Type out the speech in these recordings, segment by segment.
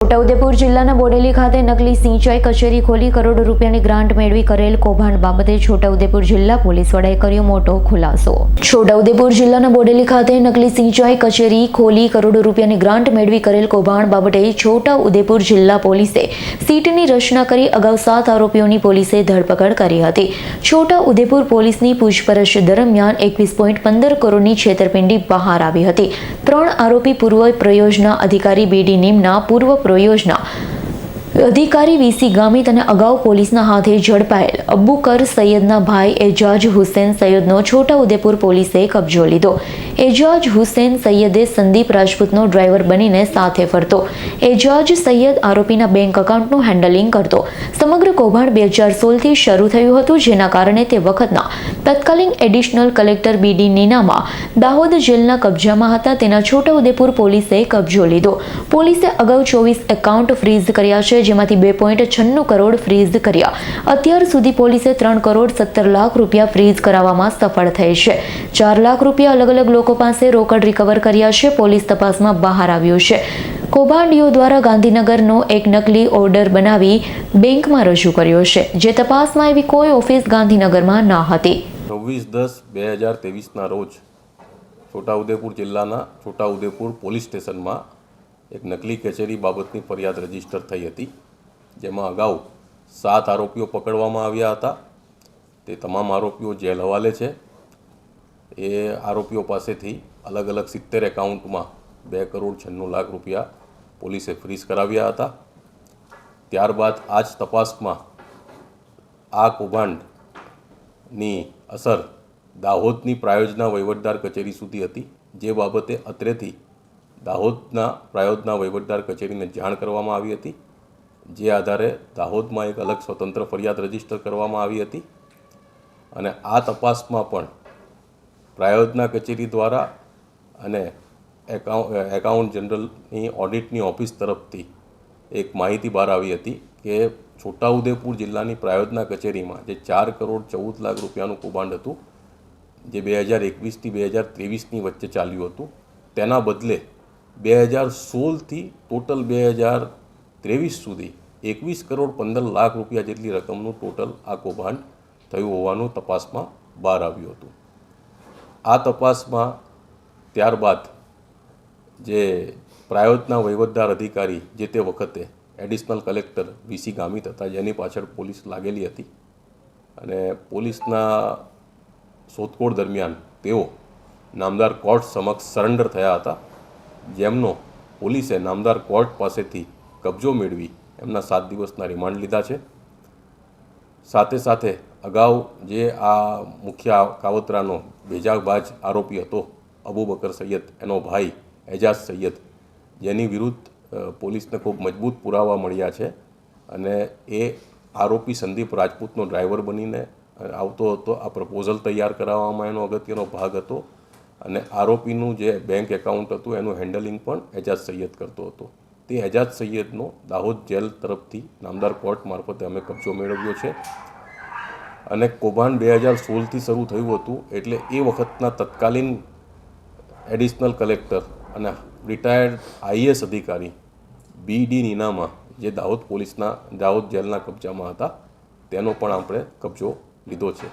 છોટાઉદેપુર જિલ્લાના બોડેલી ખાતે નકલી સિંચાઈ કચેરી ખોલી કરોડો રૂપિયાની ગ્રાન્ટ મેળવી કરેલ કૌભાંડ બાબતે છોટાઉદેપુર જિલ્લા પોલીસ વડાએ કર્યો મોટો ખુલાસો। છોટાઉદેપુર જિલ્લાના બોડેલી ખાતે નકલી સિંચાઈ કચેરી ખોલી કરોડો રૂપિયાની ગ્રાન્ટ મેળવી કરેલ કૌભાંડ બાબતે છોટાઉદેપુર જિલ્લા પોલીસે સીટની રચના કરી અગાઉ 7 આરોપીઓની પોલીસે ધરપકડ કરી હતી। છોટાઉદેપુર પોલીસની પૂછપરછ દરમિયાન 21.15 કરોડની છેતરપિંડી બહાર આવી હતી। 3 આરોપી પૂર્વ પ્રયોજના અધિકારી બીડી નીમના પૂર્વ પ્રયોજના અધિકારી વીસી ગામિત અને અગાઉ પોલીસના હાથે ઝડપાયેલ અબુકર સૈયદના ભાઈ એજાજ હુસેન સૈયદનો છોટાઉદેપુર પોલીસે કબજો લીધો। એજાજ હુસેન સૈયદે સંદીપ રાજપૂતનો ડ્રાઈવર બનીને સાથે ફરતો। એજાજ સૈયદ આરોપીના બેંક એકાઉન્ટનું હેન્ડલિંગ કરતો। સમગ્ર કૌભાંડ 2016થી શરૂ થયું હતું, જેના કારણે તે વખતના તત્કાલીન એડિશનલ કલેક્ટર બીડી નીનામાં દાહોદ જેલના કબજામાં હતા। તેના છોટાઉદેપુર પોલીસે કબજો લીધો। પોલીસે અગાઉ 24 એકાઉન્ટ ફ્રીઝ કર્યા છે, જેમાંથી 2.96 કરોડ ફ્રીઝ કર્યા। અત્યાર સુધી પોલીસે 3 કરોડ 17 લાખ રૂપિયા ફ્રીઝ કરાવવામાં સફળ થઈ છે। 4 લાખ રૂપિયા અલગ અલગ લોકો પાસે રોકડ રિકવર કર્યા છે। પોલીસ તપાસમાં બહાર આવ્યું છે કૌભાંડીઓ દ્વારા ગાંધીનગરનો એક નકલી ઓર્ડર બનાવી બેંકમાં રજૂ કર્યો છે, જે તપાસમાં એવી કોઈ ઓફિસ ગાંધીનગરમાં ન હતી। 26/10/2023ના રોજ છોટાઉદેપુર જિલ્લાના છોટાઉદેપુર પોલીસ સ્ટેશનમાં એક નકલી કચેરી બાબતની ફરિયાદ રજીસ્ટર થઈ હતી, જેમાં અગાઉ 7 આરોપીઓ પકડવામાં આવ્યા હતા। તે તમામ આરોપીઓ જેલ હવાલે છે। એ આરોપીઓ પાસેથી અલગ અલગ 70 એકાઉન્ટમાં 2 કરોડ 96 લાખ રૂપિયા પોલીસે ફ્રીઝ કરાવ્યા હતા। ત્યારબાદ આ જ તપાસમાં આ કૌભાંડની અસર દાહોદની પ્રાયોજના વહીવટદાર કચેરી સુધી હતી, જે બાબતે અત્રેથી દાહોદના પ્રાયોજના વહીવટદાર કચેરીને જાણ કરવામાં આવી હતી, જે આધારે દાહોદમાં એક અલગ સ્વતંત્ર ફરિયાદ રજીસ્ટર કરવામાં આવી હતી। અને આ તપાસમાં પણ પ્રાયોજના કચેરી દ્વારા અને એકાઉન્ટ જનરલની ઓડિટની ઓફિસ તરફથી એક માહિતી બહાર આવી હતી કે છોટાઉદેપુર જિલ્લાની પ્રાયોજના કચેરીમાં જે 4 કરોડ 14 લાખ રૂપિયાનું કૌભાંડ હતું, જે 2021થી 2023ની વચ્ચે ચાલ્યું હતું, તેના બદલે 2016થી ટોટલ 2023 સુધી 21 કરોડ 15 લાખ રૂપિયા જેટલી રકમનું ટોટલ આ કૌભાંડ થયું હોવાનું તપાસમાં બહાર આવ્યું હતું। આ તપાસમાં ત્યારબાદ જે પ્રાયોજના વહીવટદાર અધિકારી જે તે વખતે એડિશનલ કલેક્ટર વીસી ગામિત હતા, જેની પાછળ પોલીસ લાગેલી હતી, અને પોલીસના શોધખોળ દરમિયાન તેઓ નામદાર કોર્ટ સમક્ષ સરેન્ડર થયા હતા, જેમનો પોલીસે નામદાર કોર્ટ પાસેથી કબજો મેળવી એમના 7 દિવસના રિમાન્ડ લીધા છે। સાથે સાથે અગાઉ જે આ મુખ્ય કાવતરાનો ભેજાબાજ આરોપી હતો અબુબકર સૈયદ, એનો ભાઈ એજાજ સૈયદ, જેની વિરુદ્ધ પોલીસને ખૂબ મજબૂત પુરાવા મળ્યા છે, અને એ આરોપી સંદીપ રાજપૂતનો ડ્રાઈવર બનીને આવતો હતો। આ પ્રપોઝલ તૈયાર કરાવવામાં એનો અગત્યનો ભાગ હતો, અને આરોપીનું જે બેંક એકાઉન્ટ હતું એનું હેન્ડલિંગ પણ એજાજ સૈયદ કરતો હતો। તે એજાજ સૈયદનો દાહોદ જેલ તરફથી નામદાર કોર્ટ મારફતે અમે કબજો મેળવ્યો છે। અને કૌભાંડ 2016થી શરૂ થયું હતું, એટલે એ વખતના તત્કાલીન એડિશનલ કલેક્ટર અને રિટાયર્ડ આઈએએસ અધિકારી બીડી નીનામાં જે દાહોદ જેલના કબજામાં હતા, તેનો પણ આપણે કબજો લીધો છે।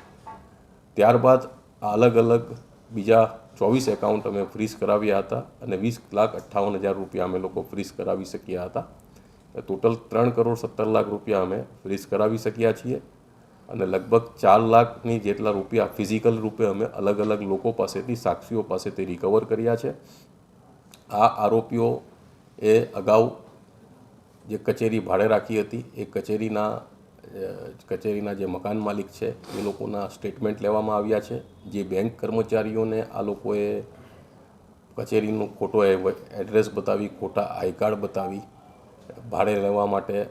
ત્યારબાદ અલગ અલગ બીજા 24 એકાઉન્ટ અમે ફ્રીઝ કરાવ્યા હતા, અને 20,58,000 રૂપિયા અમે લોકો ફ્રીઝ કરાવી શક્યા હતા। ટોટલ 3 કરોડ 17 લાખ રૂપિયા અમે ફ્રીઝ કરાવી શક્યા છીએ, અને લગભગ 4 લાખની જેટલા રૂપિયા ફિઝિકલ રૂપે અમે અલગ અલગ લોકો પાસેથી, સાક્ષીઓ પાસેથી રિકવર કર્યા છે। આ આરોપીઓ એ અગાઉ જે કચેરી ભાડે રાખી હતી, એ કચેરીના જે મકાન માલિક છે એ લોકોના સ્ટેટમેન્ટ લેવામાં આવ્યા છે। જે બેંક કર્મચારીઓને આ લોકોએ કચેરીનું ખોટો એડ્રેસ બતાવી, ખોટા આઈ કાર્ડ બતાવી ભાડે લેવા માટે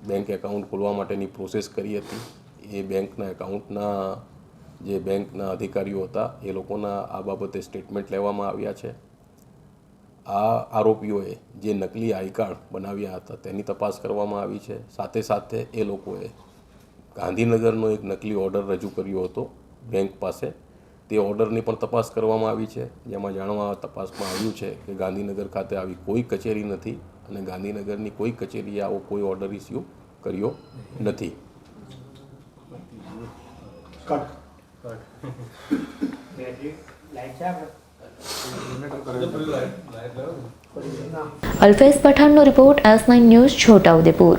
બેંક એકાઉન્ટ ખોલવા માટેની પ્રોસેસ કરી હતી, એ બેંકના એકાઉન્ટના જે બેંકના અધિકારીઓ હતા એ લોકોના આ બાબતે સ્ટેટમેન્ટ લેવામાં આવ્યા છે। આ આરોપીઓએ જે નકલી આઈ કાર્ડ બનાવ્યા હતા તેની તપાસ કરવામાં આવી છે। સાથે સાથે એ લોકોએ ગાંધીનગરનો એક નકલી ઓર્ડર રજૂ કર્યો હતો બેંક પાસે, તે ઓર્ડરની પણ તપાસ કરવામાં આવી છે, જેમાં જાણવા તપાસમાં આવ્યું છે કે ગાંધીનગર ખાતે આવી કોઈ કચેરી નથી અને ગાંધીનગરની કોઈ કચેરીએ આવો કોઈ ઓર્ડર ઇસ્યુ કર્યો નથી. અલ્ફેઝ પઠાણનો રિપોર્ટ S9 ન્યૂઝ છોટાઉદેપુર.